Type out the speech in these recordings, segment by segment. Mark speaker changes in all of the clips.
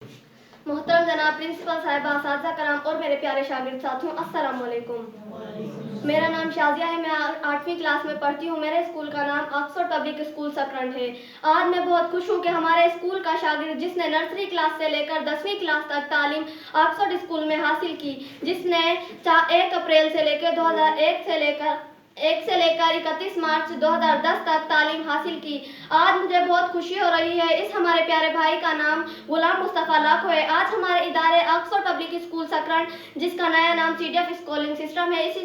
Speaker 1: محترم جناب پرنسپل صاحبہ، اساتذہ کرام اور میرے پیارے شاگرد ساتھیوں، السلام علیکم۔ میرا نام شازیہ ہے، میں 8ویں کلاس میں پڑھتی ہوں۔ میرے اسکول کا نام آکسفورڈ پبلک اسکول سکرنڈ ہے۔ آج میں بہت خوش ہوں کہ ہمارے اسکول کا شاگرد جس نے نرسری کلاس سے لے کر 10ویں کلاس تک تعلیم آکسفورڈ اسکول میں حاصل کی، جس نے 1 اپریل سے لے کے 2001 سے لے کر 31 مارچ 2010 تک تعلیم حاصل کی، آج مجھے بہت خوشی ہو رہی ہے۔ اس ہمارے پیارے بھائی کا نام غلام مصطفیٰ لاکھو ہے۔ آج ہمارے ادارے آکسفورڈ پبلک اسکول سکرنڈ، جس کا نیا نام CDF اسکولنگ سسٹم ہے، اس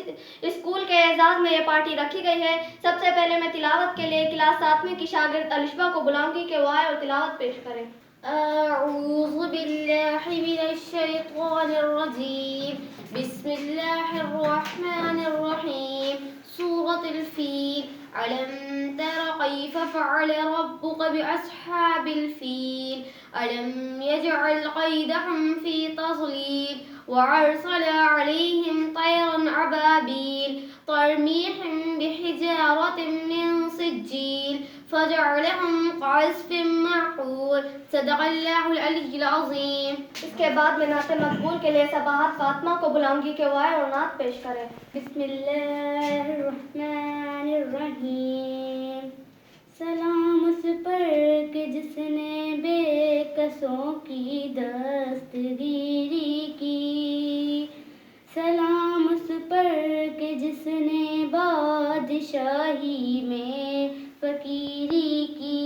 Speaker 1: اسکول کے اعزاز میں یہ پارٹی رکھی گئی ہے۔ سب سے پہلے میں تلاوت کے لیے کلاس 7ویں کی شاگرد الشبہ کو بلاؤں گی کہ وہ آئے اور تلاوت پیش کریں۔ اعوذ باللہ من الشیطان الرجیم، بسم اللہ الرحمن الرحیم، سورة الفیل، ألم تر كيف فعل ربك بأصحاب الفيل ألم يجعل كيدهم في تضليل وأرسل عليهم طيرا أبابيل ترميهم بحجارة من سجيل فجعلهم كعصف معقول۔ صدق اللہ العلی العظیم۔ اس کے بعد میں نعت مقبول کے لیے صباحت فاطمہ کو بلاؤں گی کہ وہ آئے اور نعت پیش کرے۔ بسم اللہ الرحمن الرحیم، سلام اس پر کہ جس نے بے کسوں کی دستگیری کی، سلام اس پر کہ جس نے بادشاہی میں فقیری کی۔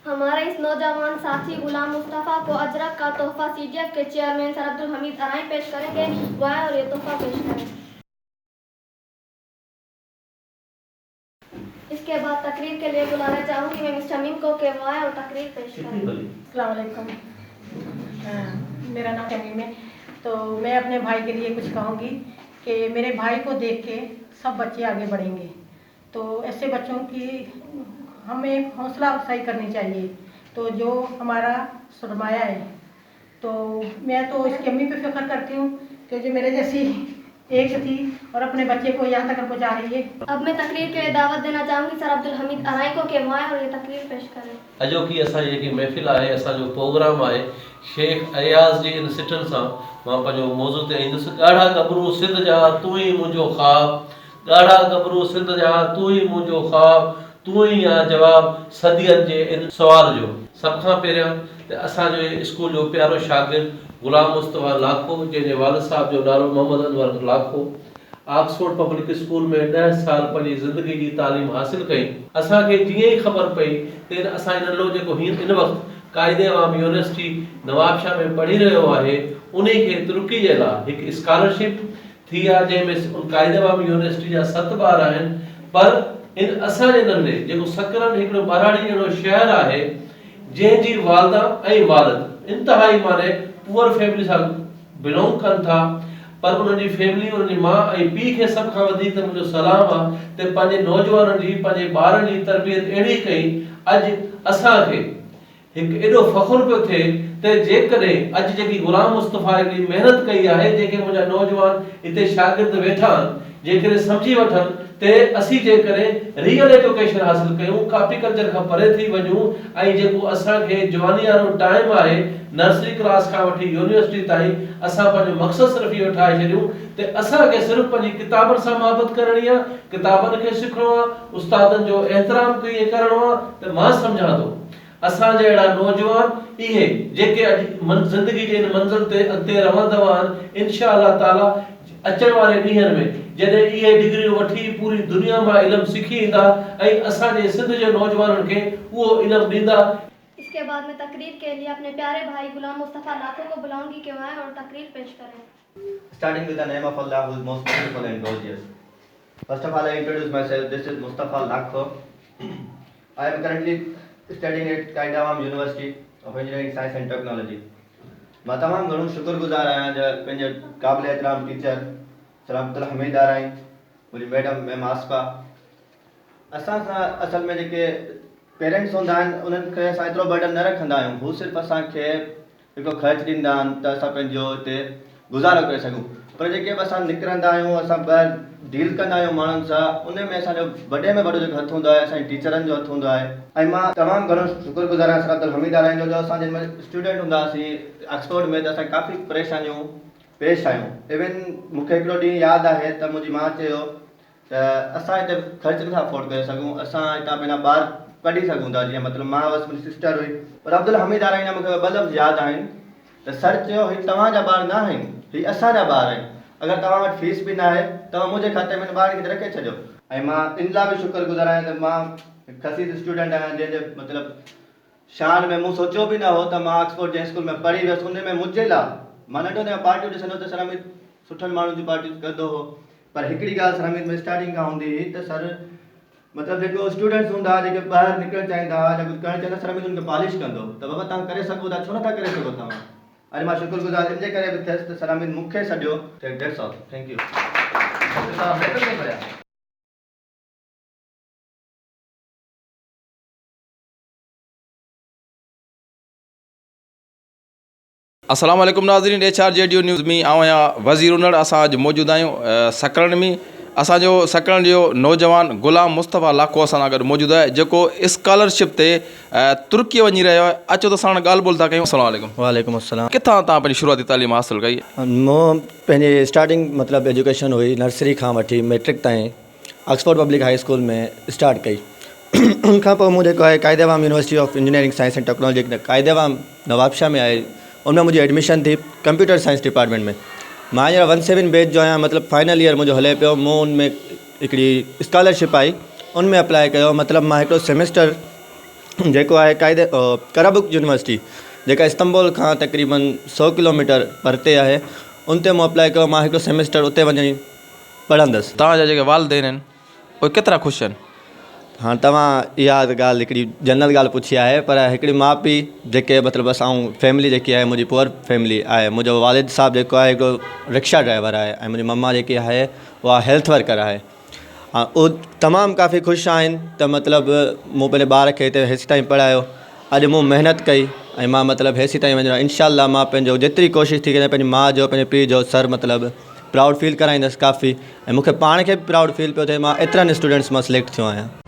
Speaker 1: ہمارے اس نوجوان ساتھی غلام مصطفیٰ کو اجرک کا تحفہ CDF کے چیئرمین سر عبدالحمید ارائیں پیش کریں گے، وہ آئے اور یہ تحفہ پیش کریں۔ اس کے بعد تقریر کے لیے بلانا چاہوں گی میں مسٹر میم کو کہ وہ آئے اور تقریر پیش کریں۔
Speaker 2: السلام علیکم، میرا نام تمیم ہے۔ تو میں اپنے بھائی کے لیے کچھ کہوں گی کہ میرے بھائی کو دیکھ کے سب بچے آگے بڑھیں گے، تو ایسے بچوں کی ہمیں حوصلہ افزائی کرنی چاہیے۔ تو جو ہمارا سرمایہ ہے، تو میں تو اس کی امی پہ فخر کرتی ہوں کہ جو میرے جیسی ایک تھی اور اپنے بچے کو یہاں تک پہنچا رہی ہے۔
Speaker 1: اب میں تقریر کے لیے دعوت دینا چاہوں گی سر عبدالحمید ارائیں کو کہ وہ آئے اور یہ تقریر پیش کریں۔
Speaker 3: اجو کی اسا یہ محفل ہے، اسا جو پروگرام ہے شیخ ایاز جی انسٹن سے ماں پنجو موضوع تے ایندس۔ گاڑھا گبرو سندھ جا تو ہی منجو خواب، گاڑھا گبرو سندھ جا تو ہی منجو خواب، تو ہی آ جواب صدیت جے ان سوال جو۔ سب کھان پہریاں اسا جو اسکول جو پیارو شاگرد غلام مصطفیٰ لاکھو، جن کے والد صاحب جو نالو Muhammad Anwar Lakho, Oxford public school میں 10 سال پنجی زندگی جی تعلیم حاصل کئی۔ اسا کے جیئں ہی خبر پئی تے اسا ان لو جو ان وقت قائد عام یونیورسٹی نواب شاہ میں پڑھی رہو ہے، انہیں کے ترقی جے لا ایک اسکالرشپ تھی آ جے میں ان قائد عام یونیورسٹی جا 7 ॿार آہن، پر ان اسا جے نندے جو سکرن ایک براڑی جو شہر ہے جن جی والدہ ای والد انتہائی مانے پور فیملی سے بلونگ کن تھا، پر انہوں جی فیملی انہوں جی ماں ای پی کے سب کھا ودیک تے مجھو سلام آ تے پنجے نوجوانن جی پنجے ॿارن جی تربیت اڑی کئی اج اسا کے ایک ایڈو فخر پہ تھے تے جے کرے اج جی غلام مصطفیٰ کی محنت کئی ہے جے کہ مجھا نوجوان اتے شاگرد بیٹھا جے کرے سمجھی وٹھن تے اسی جے کرے ریئل ایجوکیشن حاصل کیوں، کاپی کلچر کا پرے تھی ونجوں ائی جے کو اسا کے جوانی والو ٹائم ہے نرسری کلاس کا وٹھی یونیورسٹی تائیں اسا پنجو مقصد صرف یہ ٹھائے چھڈیوں تے اسا کے صرف پنجی کتابن سے محبت کرنی ہے، کتابن کے سکھنو ہے، استادن جو احترام کیے کرنو ہے تے ماں سمجھا دو اسا جڑا نوجوان یہ جے کہ زندگی جے منزل تے اگتے رہندا وان انشاءاللہ تعالی اچن والے ڈیہن میں جڏهن یہ ڈگری وٹھی پوری دنیا میں علم سکھی ایندا ای اسا جے سندھ جو نوجوانن کے وہ علم ڈیندا۔
Speaker 1: اس کے بعد میں تقریر کے لیے اپنے پیارے بھائی غلام مصطفیٰ لاکھو کو بلاؤں گی کہ وہ آئے اور تقریر پیش کریں۔
Speaker 4: Starting with the name of Allah who is most merciful and glorious. First of all, I introduce myself. This is Mustafa Lakho. I am currently studying at Qaid Awam University of Engineering, Science and Technology. میں تمام گھنوں شکر گزار آیا جو پنجے قابل احترام teacher سر عبدالحمید ارائیں، مجھے madam میم آصفہ، اساں اصل میں جے پیرنٹس ہوندا انہن کے اساں اترو برڈن نہ رکھندا آहियूं، وہ صرف اساں کے ہکو خرچ ॾींदा आहिनि त असां पंहिंजो हिते गुज़ारो करे सघूं। पर जेके बि असां निकिरंदा आहियूं असां ॿाहिरि डील कंदा आहियूं माण्हुनि सां उन में असांजो वॾे में वॾो जेको हथु हूंदो आहे असांजे टीचरनि जो हथु हूंदो आहे ऐं मां तमामु घणो शुक्रगुज़ार आहियां सर अब्दुल हमीद आलाइन जो असां जंहिं महिल स्टूडेंट हूंदा हुआसीं ऑक्सफोर्ड में त असांखे काफ़ी परेशानियूं पेश आहियूं। इवन मूंखे हिकिड़ो ॾींहुं यादि आहे त मुंहिंजी माउ चयो त असां हिते ख़र्च नथा अफोर्ड करे सघूं, असां हितां पंहिंजा ॿार पढ़ी सघूं था, जीअं मतिलबु मां हुअसि मुंहिंजी सिस्टर हुई, पर अब्दुल हमीद आलाइन जा मूंखे ॿ लफ़्ज़ यादि आहिनि त सर चयो ही तव्हांजा ॿार न आहिनि, ही असांजा ॿार आहिनि, अगरि तव्हां वटि फीस बि न आहे तव्हां मुंहिंजे खाते में ॿारनि खे रखे छॾियो। ऐं मां इन लाइ बि शुक्रगुज़ार आहियां त मां खसीद स्टूडेंट आहियां जंहिंजे मतिलबु शान में मूं सोचियो बि न हो त मां ऑक्सफोर्ड जंहिं स्कूल में पढ़ी वियुसि उन में मुंहिंजे लाइ मां नंढो नंढो पार्टियूं ॾिसंदो त सर हमीद सुठनि माण्हुनि जी पार्टियूं कंदो हो, पर हिकिड़ी ॻाल्हि सर हमीद में स्टार्टिंग खां हूंदी हुई त सर मतिलबु जेको स्टूडेंट्स हूंदा हुआ जेके ॿाहिरि निकिरणु चाहींदा हुआ या कुझु करणु चाहींदा सर हमीद उनखे पॉलिश कंदो त बाबा तव्हां करे सघो था, छो नथा करे सघो तव्हां। अॼु मां शुक्रगुज़ार इन जे करे बि थियसि त सर हमीद मूंखे सॼो डेट्स ऑल, थैंक यू।
Speaker 3: तव्हां मैट्रिक में पढ़िया?
Speaker 5: अस्सलाम वालेकुम नाज़रीन, HRJDU न्यूज़ में आया वज़ीर उनड़ असां अॼु मौजूदु आहियूं सकरण में। असांजो सकरण जो नौजवान गुलाम मुस्तफ़ा लाखो असां सां गॾु मौजूदु आहे जेको स्कॉलरशिप ते तुर्की वञी रहियो आहे। अचो त साण ॻाल्हि ॿोल था कयूं। अस्सलाम वालेकुम।
Speaker 6: वालेकुम अस्सलाम।
Speaker 5: किथां तव्हां पंहिंजी शुरूआती तालीम हासिलु कई?
Speaker 6: मूं पंहिंजी स्टार्टिंग मतिलबु एजुकेशन हुई नर्सरी खां वठी मैट्रिक ताईं ऑक्सफोर्ड पब्लिक हाई स्कूल में स्टार्ट कई। उनखां पोइ मूं जेको आहे Quaid-e-Awam university of engineering science and technology Quaid-e-Awam Nawabshah में आहे, उनमें मुंहिंजी एडमिशन थी कंप्यूटर साइंस डिपार्टमेंट में। मां हींअर 17 बैच जो आहियां, मतिलबु फाइनल ईयर मुंहिंजो हले पियो। मूं उनमें हिकिड़ी स्कॉलरशिप आई, उनमें अप्लाई कयो। मतिलबु मां हिकिड़ो सेमेस्टर जेको आहे कराबुक यूनिवर्सिटी जेका इस्तंबुल खां तक़रीबन 100 किलोमीटर परते आहे, उन ते मूं अप्लाई कयो। मां हिकिड़ो सेमेस्टर उते वञी पढ़ंदुसि।
Speaker 5: तव्हांजा जेके वालिदैन आहिनि उहे केतिरा ख़ुशि आहिनि?
Speaker 6: हाँ, तव्हां इहा ॻाल्हि हिकिड़ी जनरल ॻाल्हि पुछी आहे, पर हिकिड़ी माउ पीउ जेके मतिलबु असां फैमिली जेकी आहे मुंहिंजी पुअर फैमिली आहे। मुंहिंजो वालिद साहबु जेको आहे हिकिड़ो रिक्शा ड्राइवर आहे ऐं मुंहिंजी मम्मा जेकी आहे उहा हेल्थ वर्कर आहे। उहे तमामु काफ़ी ख़ुशि आहिनि त मतिलबु मूं पंहिंजे ॿार खे हिते हेसि ताईं पढ़ायो। अॼु मूं महिनत कई ऐं मां मतिलबु हेसि ताईं वञणो। इंशाअल्लाह मां पंहिंजो जेतिरी कोशिशि थी करे पंहिंजी माउ जो पंहिंजे पीउ जो सर मतिलबु प्राउड फील कराईंदुसि काफ़ी, ऐं मूंखे पाण खे बि प्राउड फील पियो थिए मां एतिरनि स्टूडेंट्स मां सिलेक्ट थियो आहियां।